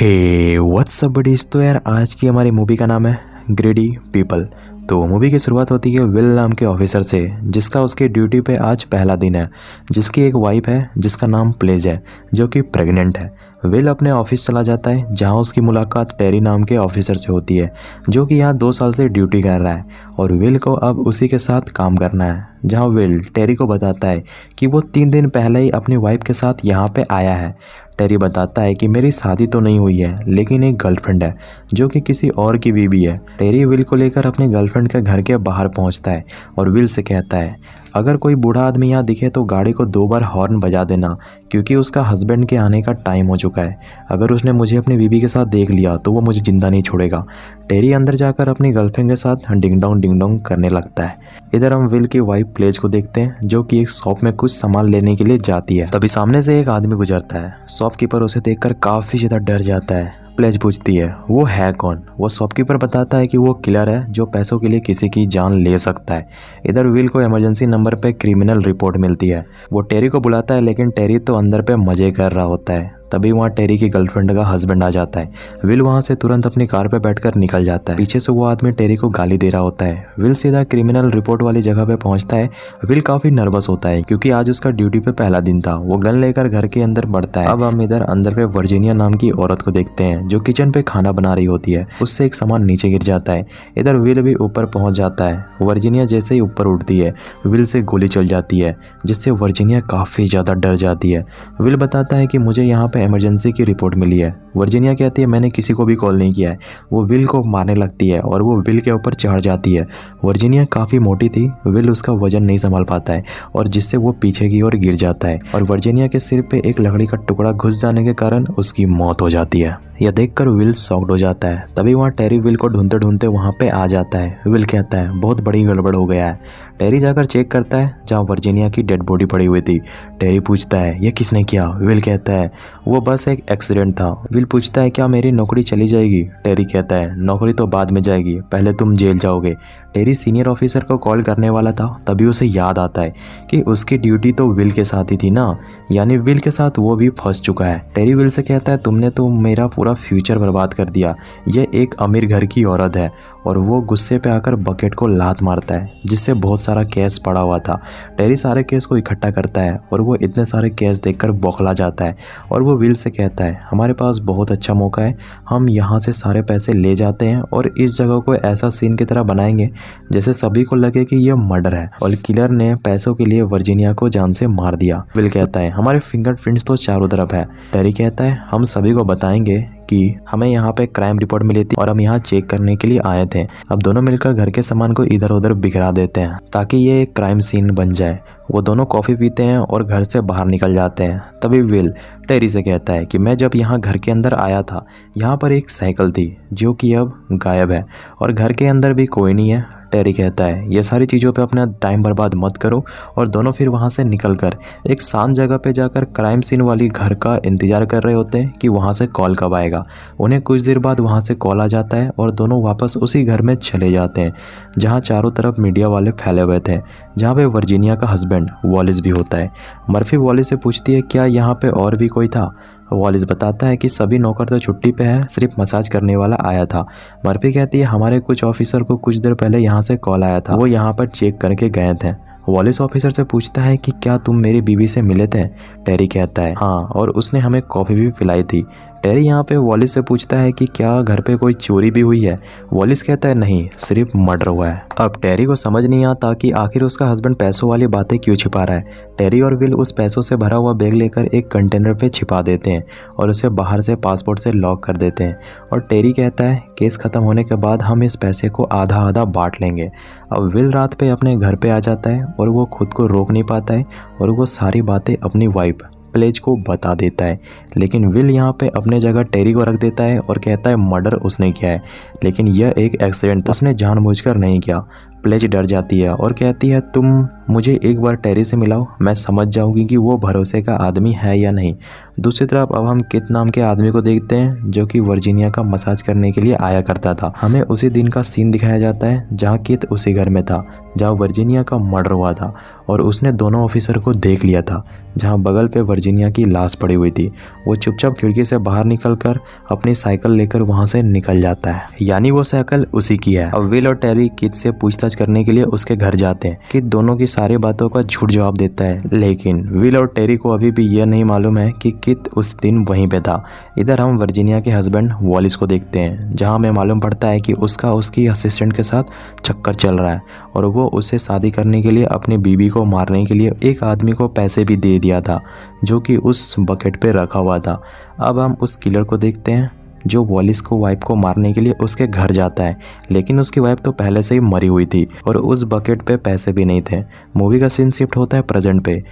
Hey what's up buddies. तो यार आज की हमारी मूवी का नाम है ग्रेडी पीपल। तो मूवी की शुरुआत होती है विल नाम के ऑफिसर से, जिसका उसके ड्यूटी पे आज पहला दिन है, जिसकी एक वाइफ है जिसका नाम प्लेज है, जो कि प्रेग्नेंट है। विल अपने ऑफिस चला जाता है, जहां उसकी मुलाकात टेरी नाम के ऑफिसर से होती है, जो कि यहाँ 2 साल से ड्यूटी कर रहा है और विल को अब उसी के साथ काम करना है। जहां विल टेरी को बताता है कि वो 3 दिन पहले ही अपनी वाइफ के साथ यहाँ पे आया है। टेरी बताता है कि मेरी शादी तो नहीं हुई है, लेकिन एक गर्लफ्रेंड है जो कि किसी और की बीवी है। टेरी विल को लेकर अपने गर्लफ्रेंड के घर के बाहर पहुंचता है और विल से कहता है अगर कोई बूढ़ा आदमी यहाँ दिखे तो गाड़ी को 2 बार हॉर्न बजा देना, क्योंकि उसका हस्बैंड के आने का टाइम हो चुका है। अगर उसने मुझे अपनी बीवी के साथ देख लिया तो वो मुझे जिंदा नहीं छोड़ेगा। टेरी अंदर जाकर अपनी गर्लफ्रेंड के साथ डिंग डोंग करने लगता है। इधर हम विल की वाइफ प्लेज को देखते हैं, जो कि एक शॉप में कुछ सामान लेने के लिए जाती है। तभी सामने से एक आदमी गुजरता है। शॉपकीपर उसे देखकर काफी ज्यादा डर जाता है। प्लेज पूछती है वो है कौन। वो शॉपकीपर बताता है कि वो किलर है जो पैसों के लिए किसी की जान ले सकता है। इधर विल को इमरजेंसी नंबर पे क्रिमिनल रिपोर्ट मिलती है। वो टेरी को बुलाता है, लेकिन टेरी तो अंदर पे मजे कर रहा होता है। तभी वहाँ टेरी की गर्लफ्रेंड का हस्बैंड आ जाता है। विल वहाँ से तुरंत अपनी कार पे बैठकर निकल जाता है। पीछे से वो आदमी टेरी को गाली दे रहा होता है। विल सीधा क्रिमिनल रिपोर्ट वाली जगह पे पहुंचता है। विल काफी नर्वस होता है, क्योंकि आज उसका ड्यूटी पे पहला दिन था। वो गन लेकर घर के अंदर बढ़ता है। अब हम इधर अंदर पे वर्जीनिया नाम की औरत को देखते हैं, जो किचन पे खाना बना रही होती है। उससे एक सामान नीचे गिर जाता है। इधर विल भी ऊपर पहुंच जाता है। वर्जीनिया जैसे ही ऊपर उठती है, विल से गोली चल जाती है, जिससे वर्जीनिया काफी ज्यादा डर जाती है। विल बताता है कि मुझे यहाँ पे इमरजेंसी की रिपोर्ट मिली है। वर्जीनिया कहती है मैंने किसी को भी कॉल नहीं किया है। वो विल को मारने लगती है और वो विल के ऊपर चढ़ जाती है। वर्जीनिया काफ़ी मोटी थी। विल उसका वजन नहीं संभाल पाता है और जिससे वो पीछे की ओर गिर जाता है और वर्जीनिया के सिर पे एक लकड़ी का टुकड़ा घुस जाने के कारण उसकी मौत हो जाती है। यह देखकर विल शॉक्ड हो जाता है। तभी वहाँ टेरी विल को ढूंढते ढूंढते वहाँ पे आ जाता है। विल कहता है बहुत बड़ी गड़बड़ हो गया है। टेरी जाकर चेक करता है जहाँ वर्जीनिया की डेड बॉडी पड़ी हुई थी। टेरी पूछता है ये किसने किया। विल कहता है वो बस एक एक्सीडेंट था। विल पूछता है क्या मेरी नौकरी चली जाएगी। टेरी कहता है नौकरी तो बाद में जाएगी, पहले तुम जेल जाओगे। टेरी सीनियर ऑफिसर को कॉल करने वाला था, तभी उसे याद आता है कि उसकी ड्यूटी तो विल के साथ ही थी ना, यानी विल के साथ वो भी फंस चुका है। टेरी विल से कहता है तुमने तो मेरा पूरा फ्यूचर बर्बाद कर दिया। ये एक अमीर घर की औरत है। और वो गुस्से पे आकर बकेट को लात मारता है, जिससे बहुत सारा केस पड़ा हुआ था। टेरी सारे केस को इकट्ठा करता है और वो इतने सारे केस देखकर बौखला जाता है और वो विल से कहता है हमारे पास बहुत अच्छा मौका है, हम यहाँ से सारे पैसे ले जाते हैं और इस जगह को ऐसा सीन की तरह बनाएंगे जैसे सभी को लगे कि यह मर्डर है और किलर ने पैसों के लिए वर्जीनिया को जान से मार दिया। विल कहता है हमारे फिंगरप्रिंट्स तो चारों तरफ है। टेरी कहता है हम सभी को बताएंगे कि हमें यहाँ पे क्राइम रिपोर्ट मिली थी और हम यहाँ चेक करने के लिए आए थे। अब दोनों मिलकर घर के सामान को इधर उधर बिखरा देते हैं ताकि ये एक क्राइम सीन बन जाए। वो दोनों कॉफ़ी पीते हैं और घर से बाहर निकल जाते हैं। तभी विल टेरी से कहता है कि मैं जब यहाँ घर के अंदर आया था, यहाँ पर एक साइकिल थी जो कि अब गायब है और घर के अंदर भी कोई नहीं है। टेरी कहता है ये सारी चीज़ों पे अपना टाइम बर्बाद मत करो और दोनों फिर वहाँ से निकलकर एक शांत जगह पे जाकर क्राइम सीन वाली घर का इंतजार कर रहे होते हैं कि वहाँ से कॉल कब आएगा। उन्हें कुछ देर बाद वहाँ से कॉल आ जाता है और दोनों वापस उसी घर में चले जाते हैं, जहाँ चारों तरफ मीडिया वाले फैले हुए थे, जहाँ पे वर्जीनिया का हस्बैंड वॉलिस भी होता है। मर्फी वॉलिस से पूछती है क्या यहाँ पे और भी कोई था। वॉलिस बताता है कि सभी नौकर तो छुट्टी पे है, सिर्फ मसाज करने वाला आया था। मर्फी कहती है हमारे कुछ ऑफिसर को कुछ देर पहले यहाँ से कॉल आया था, वो यहाँ पर चेक करके गए थे। वॉलिस ऑफिसर से पूछता है कि क्या तुम मेरी बीवी से मिले थे। टेरी कहता है हाँ, और उसने हमें कॉफ़ी भी पिलाई थी। टेरी यहाँ पे वॉलिस से पूछता है कि क्या घर पे कोई चोरी भी हुई है। वॉलिस कहता है नहीं, सिर्फ मर्डर हुआ है। अब टेरी को समझ नहीं आता कि आखिर उसका हस्बैंड पैसों वाली बातें क्यों छिपा रहा है। टेरी और विल उस पैसों से भरा हुआ बैग लेकर एक कंटेनर पे छिपा देते हैं और उसे बाहर से पासपोर्ट से लॉक कर देते हैं। और टेरी कहता है केस ख़त्म होने के बाद हम इस पैसे को आधा आधा बांट लेंगे। अब विल रात पे अपने घर पे आ जाता है और वो खुद को रोक नहीं पाता है और वो सारी बातें अपनी वाइफ प्लेज को बता देता है। लेकिन विल यहाँ पे अपने जगह टेरी को रख देता है और कहता है मर्डर उसने किया है, लेकिन यह एक एक्सीडेंट था, उसने जानबूझकर नहीं किया। प्लेज डर जाती है और कहती है तुम मुझे एक बार टेरी से मिलाओ, मैं समझ जाऊंगी कि वो भरोसे का आदमी है या नहीं। दूसरी तरफ अब हम कित नाम के आदमी को देखते हैं जो कि वर्जीनिया का मसाज करने के लिए आया करता था। हमें उसी दिन का सीन दिखाया जाता है जहाँ कित उसी घर में था जहाँ वर्जीनिया का मर्डर हुआ था और उसने दोनों ऑफिसर को देख लिया था, जहाँ बगल पे वर्जीनिया की लाश पड़ी हुई थी वो चुपचाप खिड़की से बाहर निकलकर अपनी साइकिल लेकर वहाँ से निकल जाता है, यानी वो साइकिल उसी की है। अब विल और टेरी कित से पूछताछ करने के लिए उसके घर जाते हैं। कित दोनों की सारी बातों का झूठ जवाब देता है, लेकिन विल और टेरी को अभी भी यह नहीं मालूम है कि कित उस दिन वहीं पे था। इधर हम वर्जीनिया के हस्बैंड वॉलिस को देखते हैं, जहाँ हमें मालूम पड़ता है कि उसका उसकी असिस्टेंट के साथ चक्कर चल रहा है और वो उसे शादी करने के लिए अपनी बीवी को मारने के लिए एक आदमी को पैसे भी दे दिया था, जो कि उस बकेट पे रखा हुआ था। अब हम उस किलर को देखते हैं जो वॉलिस को वाइफ को मारने के लिए उसके घर जाता है, लेकिन उसकी वाइफ तो पहले से ही मरी हुई थी और उस बकेट पे पैसे भी नहीं थे। मूवी का सीन शिफ्ट होता है प्रेजेंट पे।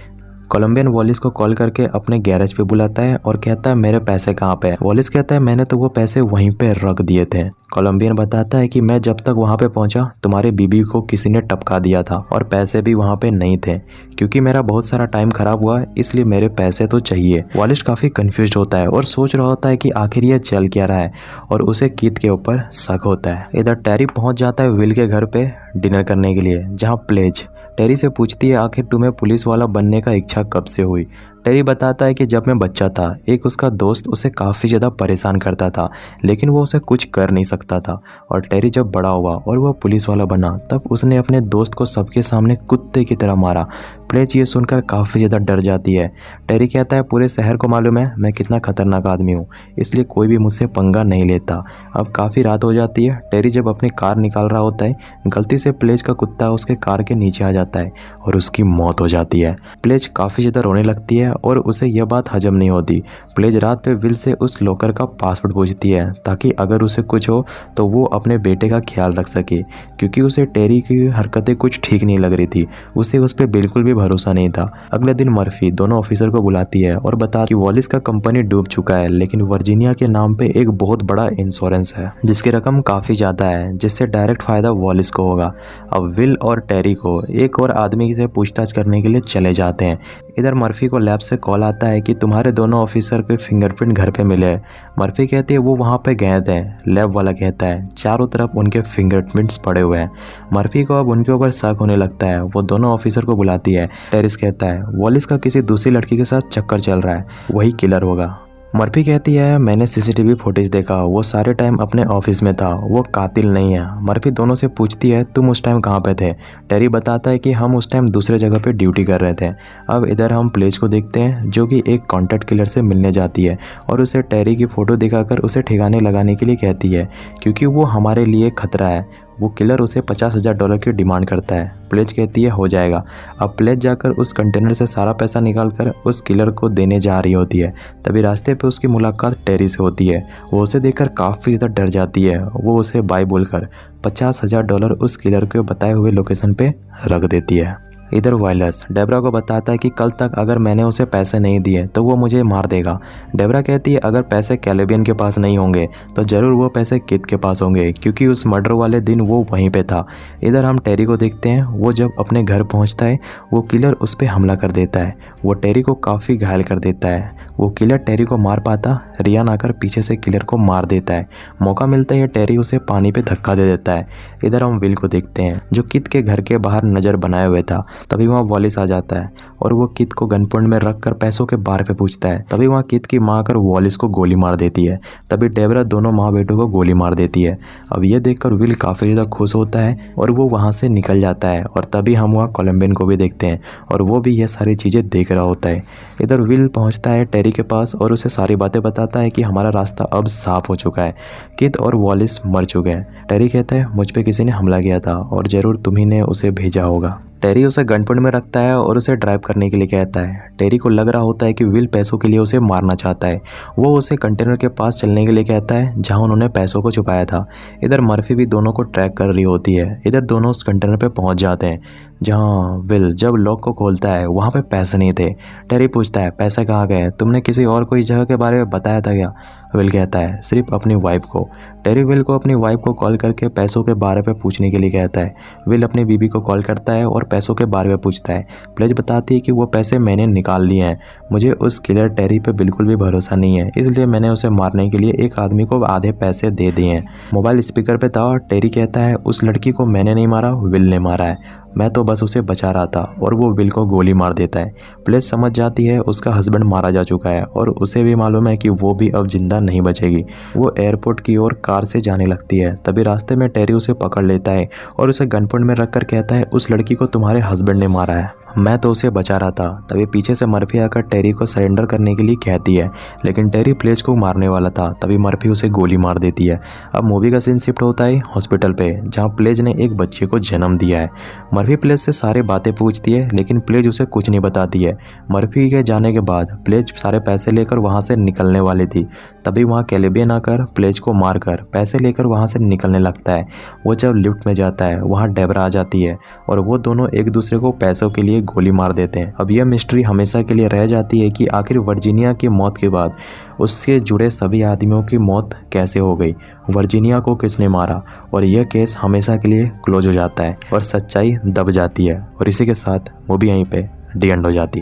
कोलंबियन वॉलिस को कॉल करके अपने गैरेज पे बुलाता है और कहता है मेरे पैसे कहाँ पे हैं। वॉलिस कहता है मैंने तो वो पैसे वहीं पे रख दिए थे। कोलंबियन बताता है कि मैं जब तक वहाँ पे पहुँचा तुम्हारी बीबी को किसी ने टपका दिया था और पैसे भी वहाँ पे नहीं थे। क्योंकि मेरा बहुत सारा टाइम खराब हुआ इसलिए मेरे पैसे तो चाहिए। वॉलिस काफ़ी कन्फ्यूज होता है और सोच रहा होता है कि आखिर ये चल क्या रहा है और उसे कीथ के ऊपर शक होता है। इधर टेरी पहुँच जाता है विल के घर पे डिनर करने के लिए, जहाँ प्लेज टेरी से पूछती है आखिर तुम्हें पुलिस वाला बनने का इच्छा कब से हुई। टेरी बताता है कि जब मैं बच्चा था एक उसका दोस्त उसे काफ़ी ज़्यादा परेशान करता था, लेकिन वो उसे कुछ कर नहीं सकता था। और टेरी जब बड़ा हुआ और वह पुलिस वाला बना तब उसने अपने दोस्त को सबके सामने कुत्ते की तरह मारा। प्लेज ये सुनकर काफ़ी ज़्यादा डर जाती है। टेरी कहता है पूरे शहर को मालूम है मैं कितना खतरनाक आदमी हूँ, इसलिए कोई भी मुझसे पंगा नहीं लेता। अब काफ़ी रात हो जाती है। टेरी जब अपनी कार निकाल रहा होता है गलती से प्लेज का कुत्ता उसके कार के नीचे आ जाता है और उसकी मौत हो जाती है। प्लेज काफ़ी ज़्यादा रोने लगती है और उसे यह बात हजम नहीं होती। प्लेज रात पे विल से उस लॉकर का पासवर्ड पूछती है ताकि अगर उसे कुछ हो तो वो अपने बेटे का ख्याल रख सके, क्योंकि उसे टेरी की हरकतें कुछ ठीक नहीं लग रही थी। उसे उस पर बिल्कुल भी भरोसा नहीं था। अगले दिन मर्फी दोनों ऑफिसर को बुलाती है और बता कि वॉलिस का कंपनी डूब चुका है, लेकिन वर्जीनिया के नाम पे एक बहुत बड़ा इंश्योरेंस है जिसकी रकम काफ़ी ज़्यादा है, जिससे डायरेक्ट फ़ायदा वॉलिस को होगा। अब विल और टेरी को एक और आदमी से पूछताछ करने के लिए चले जाते हैं। इधर मर्फी को लैब से कॉल आता है कि तुम्हारे दोनों ऑफिसर के फिंगरप्रिंट घर पे मिले। मर्फी कहती है वो वहाँ पे गए थे। लैब वाला कहता है चारों तरफ उनके फिंगरप्रिंट्स पड़े हुए हैं। मर्फी को अब उनके ऊपर शक होने लगता है। वो दोनों ऑफिसर को बुलाती है। टेरिस कहता है वॉलिस का किसी दूसरी लड़की के साथ चक्कर चल रहा है, वही किलर होगा। मर्फी कहती है मैंने सीसीटीवी फुटेज देखा, वो सारे टाइम अपने ऑफिस में था, वो कातिल नहीं है। मर्फी दोनों से पूछती है तुम उस टाइम कहाँ पे थे। टेरी बताता है कि हम उस टाइम दूसरे जगह पे ड्यूटी कर रहे थे। अब इधर हम प्लेज को देखते हैं जो कि एक कॉन्टैक्ट किलर से मिलने जाती है और उसे टेरी की फ़ोटो दिखाकर उसे ठिकाने लगाने के लिए कहती है, क्योंकि वो हमारे लिए खतरा है। वो किलर उसे $50,000 की डिमांड करता है। प्लेज कहती है हो जाएगा। अब प्लेज जाकर उस कंटेनर से सारा पैसा निकालकर उस किलर को देने जा रही होती है। तभी रास्ते पे उसकी मुलाकात टेरी से होती है। वो उसे देखकर काफ़ी ज़्यादा डर जाती है। वो उसे बाय बोलकर $50,000 उस किलर के बताए हुए लोकेशन पे रख देती है। इधर वायलस डेबरा को बताता है कि कल तक अगर मैंने उसे पैसे नहीं दिए तो वो मुझे मार देगा। डेबरा कहती है अगर पैसे कैलेबियन के पास नहीं होंगे तो ज़रूर वो पैसे कित के पास होंगे, क्योंकि उस मर्डर वाले दिन वो वहीं पे था। इधर हम टेरी को देखते हैं। वो जब अपने घर पहुंचता है वो किलर उस पर हमला कर देता है। वो टेरी को काफ़ी घायल कर देता है। वो किलर टेरी को मार पाता रियान आकर पीछे से किलर को मार देता है। मौका मिलता है टेरी उसे पानी पे धक्का दे देता है। इधर हम विल को देखते हैं जो कित के घर के बाहर नज़र बनाए हुए था। तभी वहाँ वॉलिस आ जाता है और वो कित को गन पॉइंट में रखकर पैसों के बारे पे पूछता है। तभी वहाँ कित की माँ आकर वॉलिस को गोली मार देती है। तभी डेबरा दोनों माँ बेटों को गोली मार देती है। अब ये देखकर विल काफ़ी ज़्यादा खुश होता है और वो वहाँ से निकल जाता है। और तभी हम वहाँ कोलंबियन को भी देखते हैं और वो भी ये सारी चीज़ें देख रहा होता है। इधर विल पहुँचता है टेरी के पास और उसे सारी बातें बताता है कि हमारा रास्ता अब साफ हो चुका है, कित और वॉलिस मर चुके हैं। टेरी कहता है मुझ पे किसी ने हमला किया था और ज़रूर तुम्ही ने उसे भेजा होगा। टेरी उसे गनपॉइंट में रखता है और उसे ड्राइव करने के लिए कहता है। टेरी को लग रहा होता है कि विल पैसों के लिए उसे मारना चाहता है। वो उसे कंटेनर के पास चलने के लिए कहता है जहां उन्होंने पैसों को छुपाया था। इधर मर्फी भी दोनों को ट्रैक कर रही होती है। इधर दोनों उस कंटेनर पे पहुंच जाते हैं जहां विल जब लॉक को खोलता है वहां पे पैसे नहीं थे। टेरी पूछता है पैसे कहाँ गए, तुमने किसी और को इस जगह के बारे में बताया था क्या। विल कहता है सिर्फ अपनी वाइफ को। टेरी विल को अपनी वाइफ को कॉल करके पैसों के बारे में पूछने के लिए कहता है। विल अपनी बीबी को कॉल करता है और पैसों के बारे में पूछता है। प्लेज बताती है कि वो पैसे मैंने निकाल लिए हैं। मुझे उस किलर टेरी पे बिल्कुल भी भरोसा नहीं है, इसलिए मैंने उसे मारने के लिए एक आदमी को आधे पैसे दे दिए हैं। मोबाइल स्पीकर पे था। टेरी कहता है उस लड़की को मैंने नहीं मारा, विल ने मारा है। मैं तो बस उसे बचा रहा था और वो विल को गोली मार देता है। प्लेज समझ जाती है उसका हस्बैंड मारा जा चुका है और उसे भी मालूम है कि वो भी अब जिंदा नहीं बचेगी। वो एयरपोर्ट की ओर कार से जाने लगती है। तभी रास्ते में टेरी उसे पकड़ लेता है और उसे गन पॉइंट में रखकर कहता है उस लड़की को तुम्हारे हस्बैंड ने मारा है, मैं तो उसे बचा रहा था। तभी पीछे से मर्फी आकर टेरी को सरेंडर करने के लिए कहती है, लेकिन टेरी प्लेज को मारने वाला था। तभी मर्फी उसे गोली मार देती है। अब मूवी का सीन शिफ्ट होता है हॉस्पिटल पे, जहाँ प्लेज ने एक बच्चे को जन्म दिया है। मर्फी प्लेज से सारी बातें पूछती है, लेकिन प्लेज उसे कुछ नहीं बताती है। मर्फी के जाने के बाद प्लेज सारे पैसे लेकर वहाँ से निकलने वाली थी। तभी वहाँ कैलिबियन आकर प्लेज को मारकर पैसे लेकर वहाँ से निकलने लगता है। वो जब लिफ्ट में जाता है वहाँ डेबरा आ जाती है और वो दोनों एक दूसरे को पैसों के लिए गोली मार देते हैं। अब यह मिस्ट्री हमेशा के लिए रह जाती है कि आखिर वर्जीनिया की मौत के बाद उससे जुड़े सभी आदमियों की मौत कैसे हो गई, वर्जीनिया को किसने मारा, और यह केस हमेशा के लिए क्लोज हो जाता है और सच्चाई दब जाती है। और इसी के साथ मूवी यहीं पे डी एंड हो जाती है।